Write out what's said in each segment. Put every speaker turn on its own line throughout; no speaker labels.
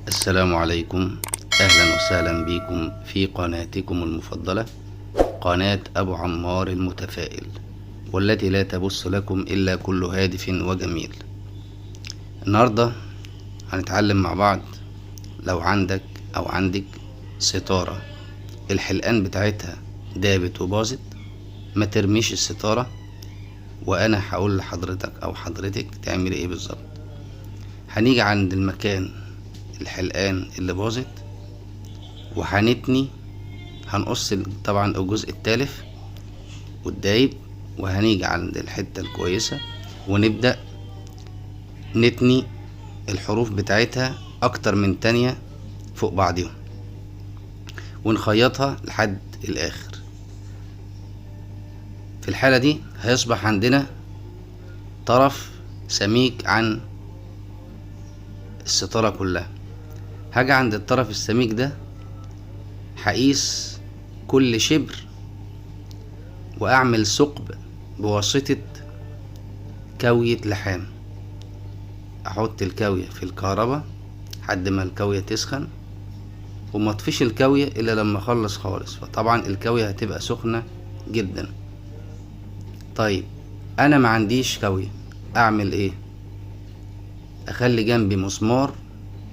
السلام عليكم. أهلا وسهلا بكم في قناتكم المفضلة، قناة أبو عمار المتفائل، والتي لا تبث لكم إلا كل هادف وجميل. النهاردة هنتعلم مع بعض. لو عندك أو عندك ستارة الحلقان بتاعتها دابت وباظت، ما ترميش الستارة، وأنا هقول لحضرتك أو حضرتك تعمل إيه بالظبط. هنيجي عند المكان الحلقان اللي باظت وهنتني، هنقص طبعا الجزء التالف والدايب، وهنيجي عند الحتة الكويسة ونبدأ نتني الحروف بتاعتها اكتر من تانية فوق بعضهم، ونخيطها لحد الاخر. في الحالة دي هيصبح عندنا طرف سميك عن الستارة كلها. هاجي عند الطرف السميك ده هقيس كل شبر واعمل ثقب بواسطة كاوية لحام. احط الكاوية في الكهرباء لحد ما الكاوية تسخن، وما اطفيش الكاوية الا لما اخلص خالص، فطبعا الكاوية هتبقى سخنة جدا. طيب انا ما عنديش كاوية، اعمل ايه؟ اخلي جنبي مسمار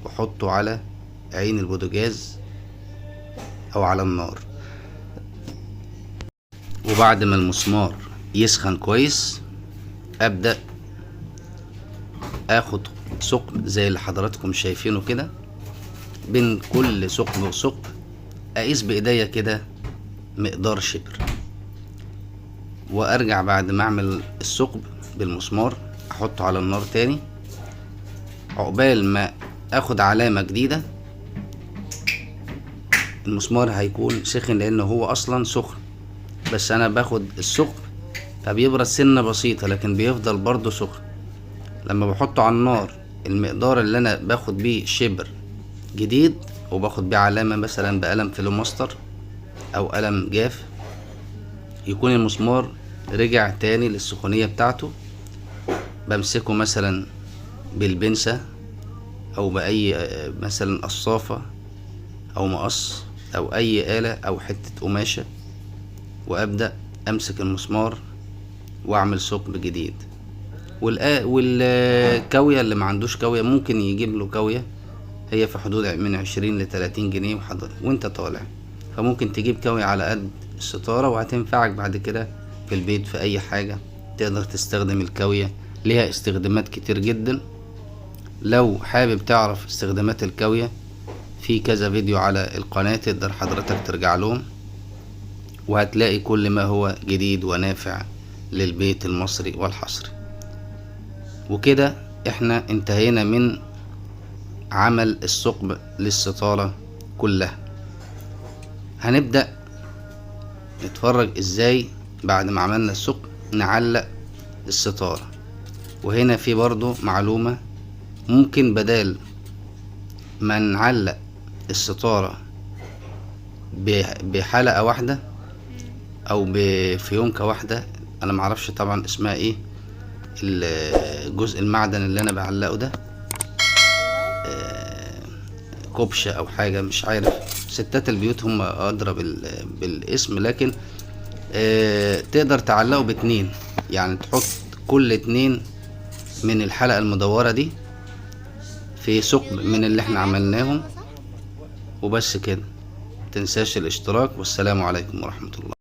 واحطه على عين البوتاجاز او على النار، وبعد ما المسمار يسخن كويس ابدأ اخد ثقب زي اللي حضراتكم شايفينه كده. بين كل ثقب وثقب اقيس بايديا كده مقدار شبر، وارجع بعد ما اعمل الثقب بالمسمار احطه على النار تاني عقبال ما اخد علامة جديدة. المسمار هيكون سخن لانه هو اصلا سخن، بس انا باخد الثقب فبيبرد سنة بسيطة لكن بيفضل برضو سخن. لما بحطه على النار المقدار اللي انا باخد بيه شبر جديد، وباخد بيه علامة مثلا بقلم فلوماستر او قلم جاف، يكون المسمار رجع تاني للسخونية بتاعته. بمسكه مثلا بالبنسة او باي مثلا قصافة او مقص او اي آلة او حتة قماشة، وابدأ امسك المسمار واعمل ثقب جديد. والكاوية اللي ما عندوش كاوية ممكن يجيب له كاوية، هي في حدود من 20 ل30 جنيه وانت طالع، فممكن تجيب كاوية على قد الستارة وهتنفعك بعد كده في البيت في اي حاجة. تقدر تستخدم الكاوية، ليها استخدامات كتير جدا. لو حابب تعرف استخدامات الكاوية في كذا فيديو على القناة، تقدر حضرتك ترجع لهم وهتلاقي كل ما هو جديد ونافع للبيت المصري والحصري. وكده احنا انتهينا من عمل الثقب للستارة كلها. هنبدأ نتفرج ازاي بعد ما عملنا الثقب نعلق الستارة. وهنا في برضو معلومة، ممكن بدال ما نعلق الستارة بحلقة واحدة او بفيونكة واحدة، انا معرفش طبعا اسمها ايه، الجزء المعدن اللي انا بعلقه ده كوبشة او حاجة مش عارف، ستات البيوت هم ادرى بالاسم، لكن تقدر تعلقه باتنين، يعني تحط كل اتنين من الحلقة المدورة دي في ثقب من اللي احنا عملناهم. وبس كده، متنساش الاشتراك، والسلام عليكم ورحمة الله.